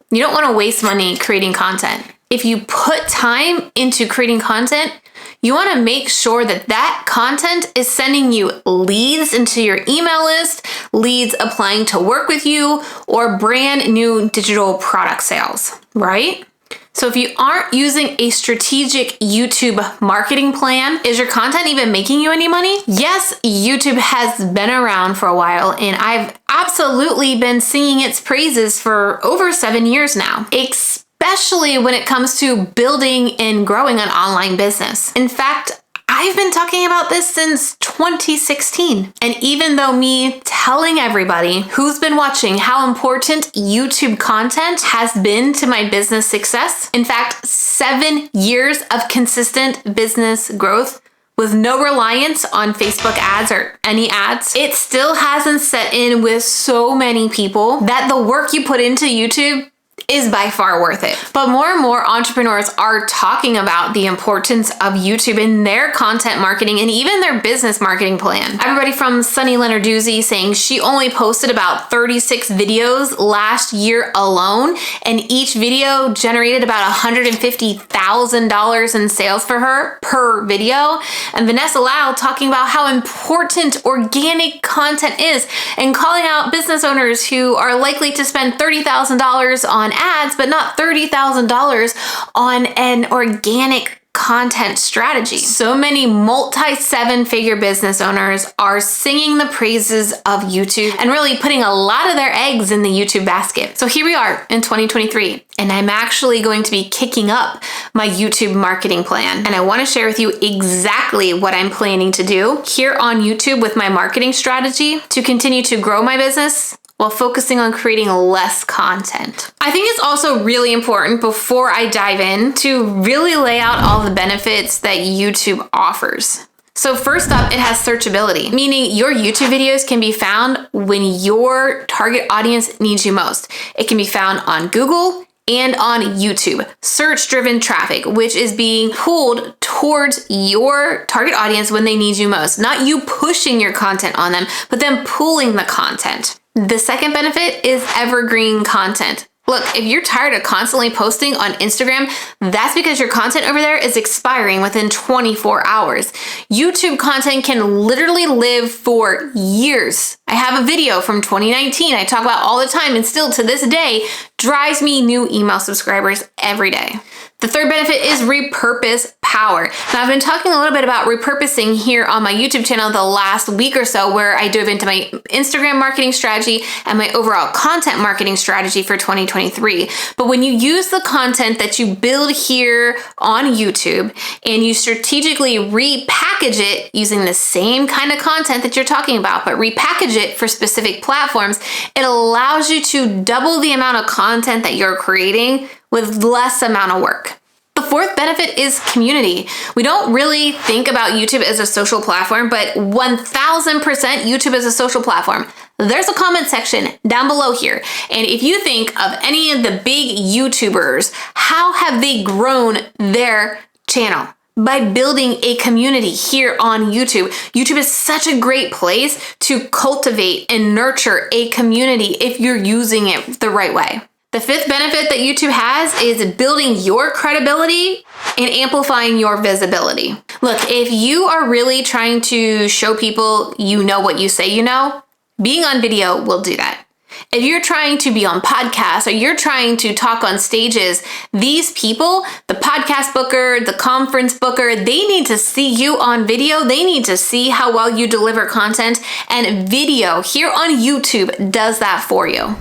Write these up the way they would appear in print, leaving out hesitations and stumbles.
You don't want to waste money creating content. If you put time into creating content, you want to make sure that that content is sending you leads into your email list, leads applying to work with you, or brand new digital product sales, right? So if you aren't using a strategic YouTube marketing plan, is your content even making you any money? Yes, YouTube has been around for a while, and I've absolutely been singing its praises for over 7 years now, especially when it comes to building and growing an online business. In fact, I've been talking about this since 2016. And even though me telling everybody who's been watching how important YouTube content has been to my business success, in fact, 7 years of consistent business growth with no reliance on Facebook ads or any ads, it still hasn't set in with so many people that the work you put into YouTube is by far worth it. But more and more entrepreneurs are talking about the importance of YouTube in their content marketing and even their business marketing plan. Everybody from Sunny Lenarduzzi saying she only posted about 36 videos last year alone, and each video generated about $150,000 in sales for her per video. And Vanessa Lau talking about how important organic content is and calling out business owners who are likely to spend $30,000 on ads, but not $30,000 on an organic content strategy. So many multi-7-figure business owners are singing the praises of YouTube and really putting a lot of their eggs in the YouTube basket. So here we are in 2023, and I'm actually going to be kicking up my YouTube marketing plan. And I want to share with you exactly what I'm planning to do here on YouTube with my marketing strategy to continue to grow my business while focusing on creating less content. I think it's also really important before I dive in to really lay out all the benefits that YouTube offers. So first up, it has searchability, meaning your YouTube videos can be found when your target audience needs you most. It can be found on Google and on YouTube, search-driven traffic, which is being pulled towards your target audience when they need you most. Not you pushing your content on them, but them pulling the content. The second benefit is evergreen content. Look, if you're tired of constantly posting on Instagram, that's because your content over there is expiring within 24 hours. YouTube content can literally live for years. I have a video from 2019 I talk about all the time, and still to this day drives me new email subscribers every day. The third benefit is Repurposed Power. Now, I've been talking a little bit about repurposing here on my YouTube channel the last week or so, where I dove into my Instagram marketing strategy and my overall content marketing strategy for 2023. But when you use the content that you build here on YouTube and you strategically repackage it using the same kind of content that you're talking about, but repackage it for specific platforms, it allows you to double the amount of content that you're creating with less amount of work. The fourth benefit is community. We don't really think about YouTube as a social platform, but 1000% YouTube is a social platform. There's a comment section down below here. And if you think of any of the big YouTubers, how have they grown their channel? By building a community here on YouTube. YouTube is such a great place to cultivate and nurture a community if you're using it the right way. The fifth benefit that YouTube has is building your credibility and amplifying your visibility. Look, if you are really trying to show people you know what you say you know, being on video will do that. If you're trying to be on podcasts or you're trying to talk on stages, these people, the podcast booker, the conference booker, they need to see you on video. They need to see how well you deliver content, and video here on YouTube does that for you.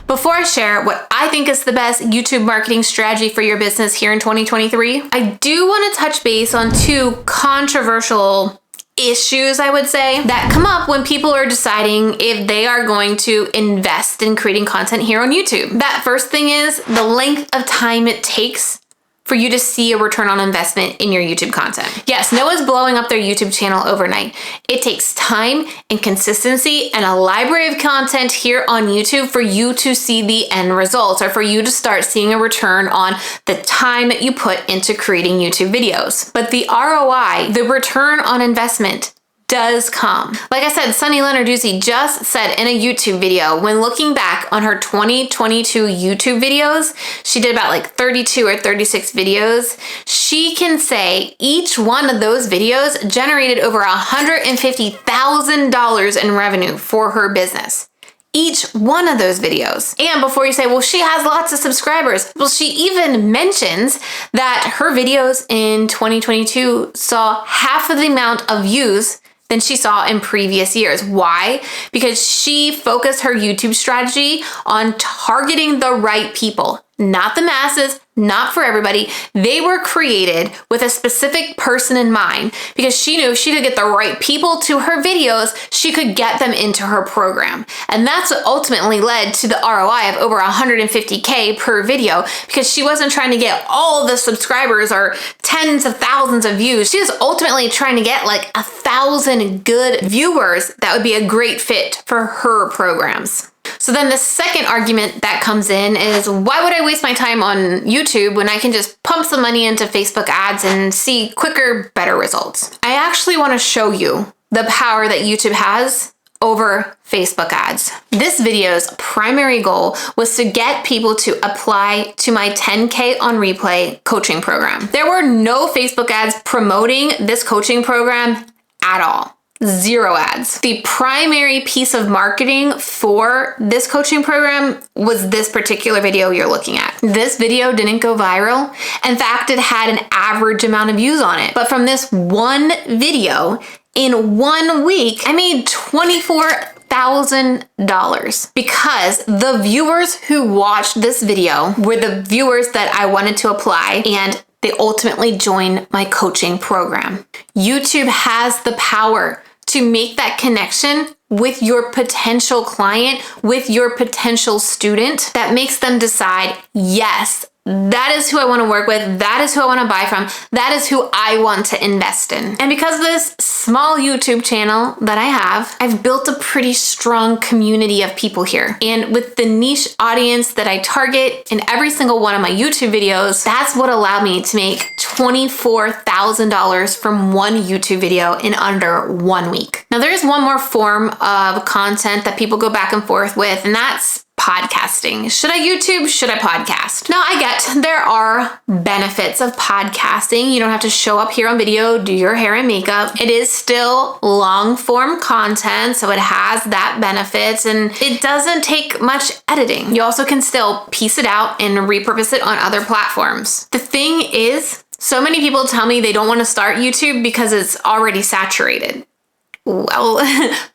Before I share what I think is the best YouTube marketing strategy for your business here in 2023, I do want to touch base on two controversial issues, I would say, that come up when people are deciding if they are going to invest in creating content here on YouTube. That first thing is the length of time it takes for you to see a return on investment in your YouTube content. Yes, no one's blowing up their YouTube channel overnight. It takes time and consistency and a library of content here on YouTube for you to see the end results, or for you to start seeing a return on the time that you put into creating YouTube videos. But the ROI, the return on investment, does come. Like I said, Sunny Lenarduzzi just said in a YouTube video, when looking back on her 2022 YouTube videos, she did about like 32 or 36 videos. She can say each one of those videos generated over $150,000 in revenue for her business. Each one of those videos. And before you say, well, she has lots of subscribers. Well, she even mentions that her videos in 2022 saw half of the amount of views than she saw in previous years. Why? Because she focused her YouTube strategy on targeting the right people, not the masses, not for everybody. They were created with a specific person in mind because she knew if she could get the right people to her videos, she could get them into her program. And that's what ultimately led to the ROI of over 150K per video, because she wasn't trying to get all the subscribers or tens of thousands of views. She was ultimately trying to get like 1,000 good viewers that would be a great fit for her programs. So then the second argument that comes in is, why would I waste my time on YouTube when I can just pump some money into Facebook ads and see quicker, better results? I actually want to show you the power that YouTube has over Facebook ads. This video's primary goal was to get people to apply to my 10K on replay coaching program. There were no Facebook ads promoting this coaching program at all. Zero ads. The primary piece of marketing for this coaching program was this particular video you're looking at. This video didn't go viral. In fact, it had an average amount of views on it. But from this one video, in 1 week, I made $24,000 because the viewers who watched this video were the viewers that I wanted to apply, and they ultimately joined my coaching program. YouTube has the power to make that connection with your potential client, with your potential student, that makes them decide, yes, that is who I want to work with. That is who I want to buy from. That is who I want to invest in. And because of this small YouTube channel that I have, I've built a pretty strong community of people here. And with the niche audience that I target in every single one of my YouTube videos, that's what allowed me to make $24,000 from one YouTube video in under 1 week. Now, there is one more form of content that people go back and forth with, and that's podcasting. Should I YouTube? Should I podcast? Now, I get there are benefits of podcasting. You don't have to show up here on video, do your hair and makeup. It is still long form content, so it has that benefits, and it doesn't take much editing. You also can still piece it out and repurpose it on other platforms. The thing is, so many people tell me they don't want to start YouTube because it's already saturated. Well,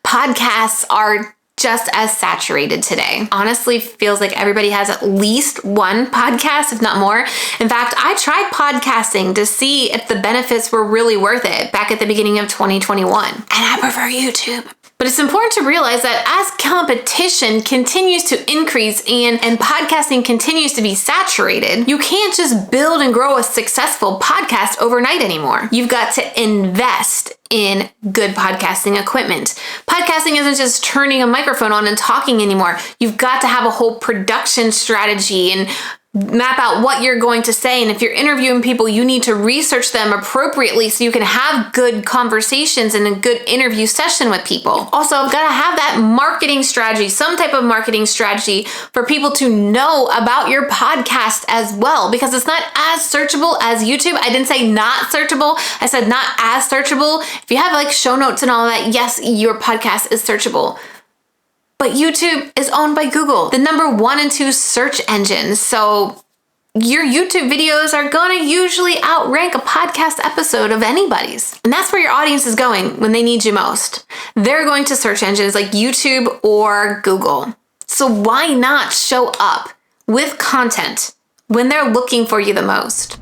podcasts are just as saturated today. Honestly, feels like everybody has at least one podcast, if not more. In fact, I tried podcasting to see if the benefits were really worth it back at the beginning of 2021. And I prefer YouTube. But it's important to realize that as competition continues to increase and podcasting continues to be saturated, you can't just build and grow a successful podcast overnight anymore. You've got to invest in good podcasting equipment. Podcasting isn't just turning a microphone on and talking anymore. You've got to have a whole production strategy and map out what you're going to say. And if you're interviewing people, you need to research them appropriately so you can have good conversations and a good interview session with people. Also, I've got to have that marketing strategy, some type of marketing strategy for people to know about your podcast as well, because it's not as searchable as YouTube. I didn't say not searchable. I said not as searchable. If you have like show notes and all that, yes, your podcast is searchable. But YouTube is owned by Google, the number 1 and 2 search engines. So your YouTube videos are going to usually outrank a podcast episode of anybody's. And that's where your audience is going when they need you most. They're going to search engines like YouTube or Google. So why not show up with content when they're looking for you the most?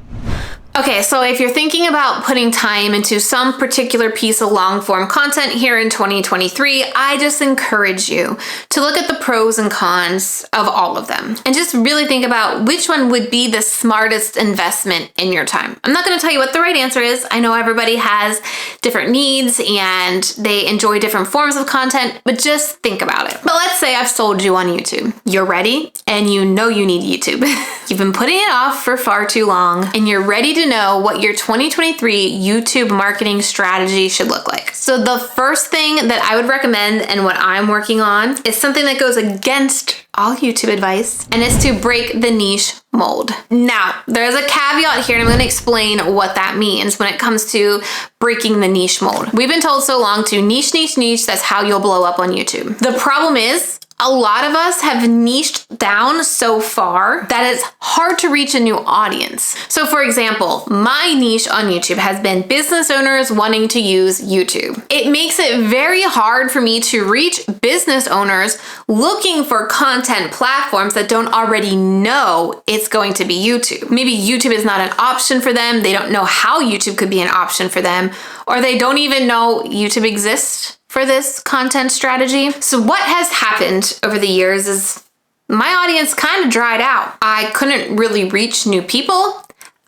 Okay, so if you're thinking about putting time into some particular piece of long form content here in 2023, I just encourage you to look at the pros and cons of all of them and just really think about which one would be the smartest investment in your time. I'm not going to tell you what the right answer is. I know everybody has different needs and they enjoy different forms of content, but just think about it. But let's say I've sold you on YouTube. You're ready and you know you need YouTube. You've been putting it off for far too long, and you're ready to know what your 2023 YouTube marketing strategy should look like. So the first thing that I would recommend and what I'm working on is something that goes against all YouTube advice, and it's to break the niche mold. Now, there's a caveat here, and I'm going to explain what that means when it comes to breaking the niche mold. We've been told so long to niche, niche, niche. That's how you'll blow up on YouTube. The problem is, a lot of us have niched down so far that it's hard to reach a new audience. So for example, my niche on YouTube has been business owners wanting to use YouTube. It makes it very hard for me to reach business owners looking for content platforms that don't already know it's going to be YouTube. Maybe YouTube is not an option for them. They don't know how YouTube could be an option for them, or they don't even know YouTube exists for this content strategy. So what has happened over the years is my audience kind of dried out. I couldn't really reach new people.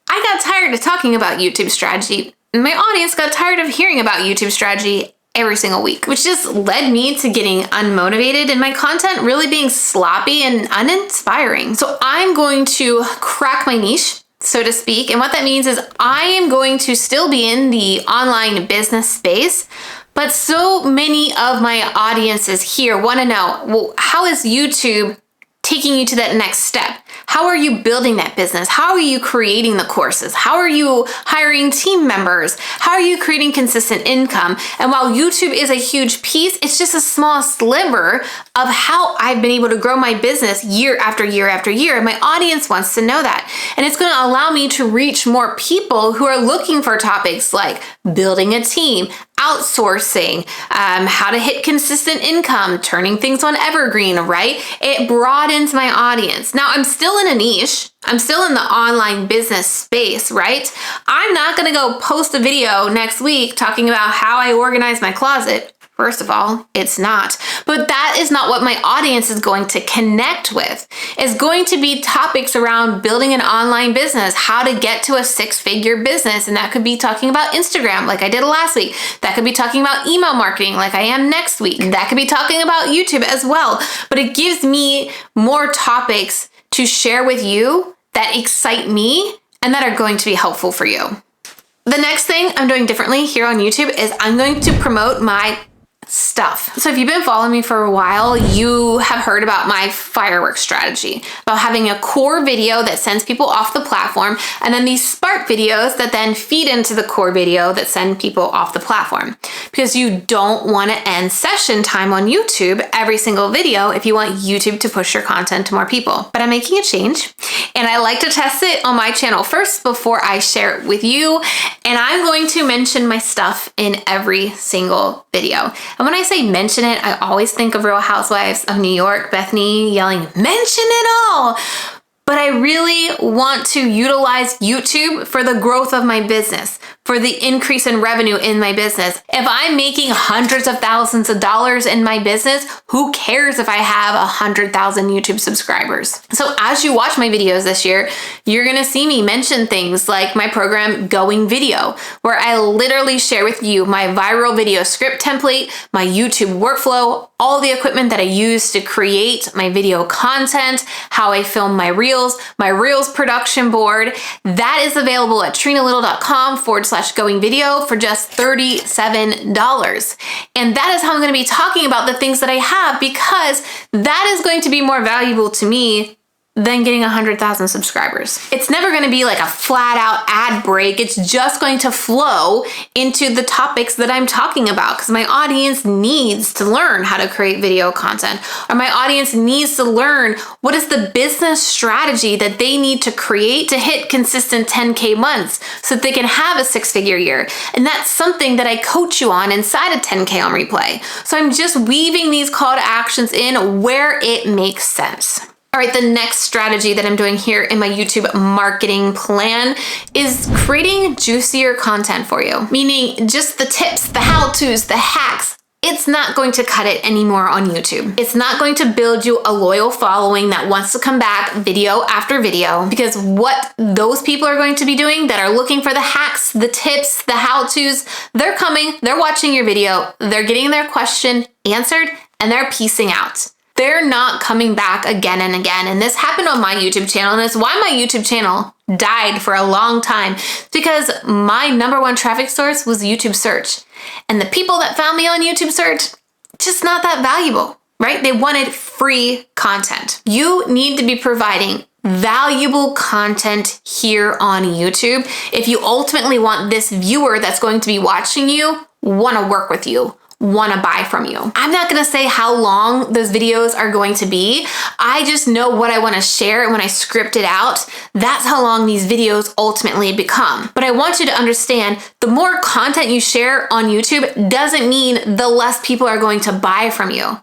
I got tired of talking about YouTube strategy. My audience got tired of hearing about YouTube strategy every single week, which just led me to getting unmotivated and my content really being sloppy and uninspiring. So I'm going to crack my niche, so to speak. And what that means is I am going to still be in the online business space, but so many of my audiences here want to know, well, how is YouTube taking you to that next step? How are you building that business? How are you creating the courses? How are you hiring team members? How are you creating consistent income? And while YouTube is a huge piece, it's just a small sliver of how I've been able to grow my business year after year after year. And my audience wants to know that. And it's going to allow me to reach more people who are looking for topics like building a team, outsourcing, how to hit consistent income, turning things on Evergreen, right? It broadens my audience. Now, I'm still in a niche. I'm still in the online business space, right? I'm not going to go post a video next week talking about how I organize my closet. First of all, it's not. But that is not what my audience is going to connect with. It's going to be topics around building an online business, how to get to a six-figure business. And that could be talking about Instagram like I did last week. That could be talking about email marketing like I am next week. That could be talking about YouTube as well. But it gives me more topics to share with you that excite me and that are going to be helpful for you. The next thing I'm doing differently here on YouTube is I'm going to promote my stuff. So if you've been following me for a while, you have heard about my fireworks strategy, about having a core video that sends people off the platform, and then these spark videos that then feed into the core video that send people off the platform. Because you don't want to end session time on YouTube every single video if you want YouTube to push your content to more people. But I'm making a change, and I like to test it on my channel first before I share it with you. And I'm going to mention my stuff in every single video. And when I say mention it, I always think of Real Housewives of New York, Bethany yelling, "Mention it all!" But I really want to utilize YouTube for the growth of my business, for the increase in revenue in my business. If I'm making hundreds of thousands of dollars in my business, who cares if I have 100,000 YouTube subscribers? So as you watch my videos this year, you're gonna see me mention things like my program Going Video, where I literally share with you my viral video script template, my YouTube workflow, all the equipment that I use to create my video content, how I film my Reels production board. That is available at trenalittle.com/going video for just $37. And that is how I'm going to be talking about the things that I have, because that is going to be more valuable to me than getting 100,000 subscribers. It's never going to be like a flat out ad break. It's just going to flow into the topics that I'm talking about, because my audience needs to learn how to create video content, or my audience needs to learn what is the business strategy that they need to create to hit consistent 10K months so that they can have a six-figure year. And that's something that I coach you on inside of 10K on Replay. So I'm just weaving these call to actions in where it makes sense. All right, the next strategy that I'm doing here in my YouTube marketing plan is creating juicier content for you, meaning just the tips, the how-tos, the hacks. It's not going to cut it anymore on YouTube. It's not going to build you a loyal following that wants to come back video after video, because what those people are going to be doing that are looking for the hacks, the tips, the how-tos, they're coming, they're watching your video, they're getting their question answered, and they're peacing out. they're not coming back again and again. And this happened on my YouTube channel, and it's why my YouTube channel died for a long time. It's because my number one traffic source was YouTube search. And the people that found me on YouTube search, just not that valuable, right? They wanted free content. You need to be providing valuable content here on YouTube if you ultimately want this viewer that's going to be watching you want to work with you, want to buy from you. I'm not going to say how long those videos are going to be. I just know what I want to share, and when I script it out, that's how long these videos ultimately become. But I want you to understand, the more content you share on YouTube doesn't mean the less people are going to buy from you,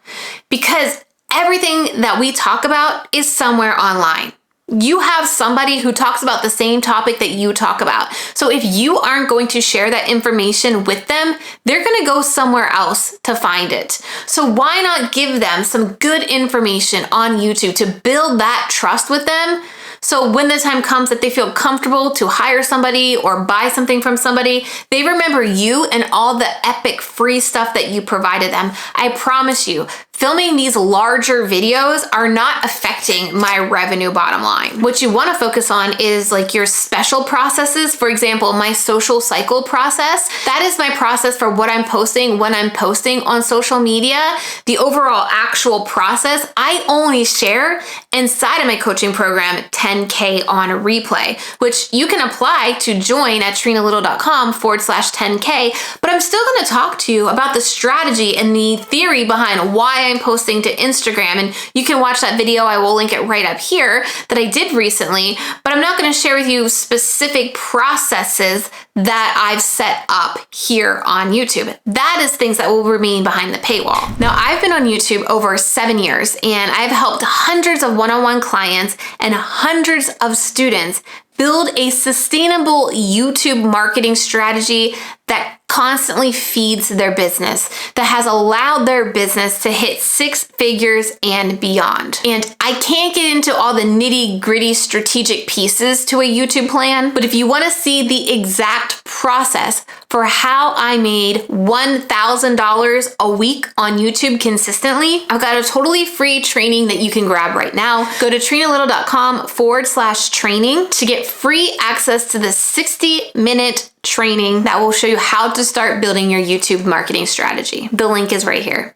because everything that we talk about is somewhere online. You have somebody who talks about the same topic that you talk about. So if you aren't going to share that information with them, they're going to go somewhere else to find it. So why not give them some good information on YouTube to build that trust with them? So when the time comes that they feel comfortable to hire somebody or buy something from somebody, they remember you and all the epic free stuff that you provided them. I promise you, filming these larger videos are not affecting my revenue bottom line. What you want to focus on is like your special processes. For example, my social cycle process. That is my process for what I'm posting when I'm posting on social media. The overall actual process, I only share inside of my coaching program, 10K on replay, which you can apply to join at trenalittle.com/10K. But I'm still going to talk to you about the strategy and the theory behind why I'm posting to Instagram. And you can watch that video. I will link it right up here that I did recently, but I'm not going to share with you specific processes that I've set up here on YouTube. That is things that will remain behind the paywall. Now, I've been on YouTube over 7 years, and I've helped hundreds of one-on-one clients and hundreds of students build a sustainable YouTube marketing strategy that constantly feeds their business, that has allowed their business to hit 6 figures and beyond. And I can't get into all the nitty-gritty strategic pieces to a YouTube plan, but if you want to see the exact process for how I made $1,000 a week on YouTube consistently, I've got a totally free training that you can grab right now. Go to trenalittle.com/training to get free access to the 60-minute training that will show you how to start building your YouTube marketing strategy. The link is right here.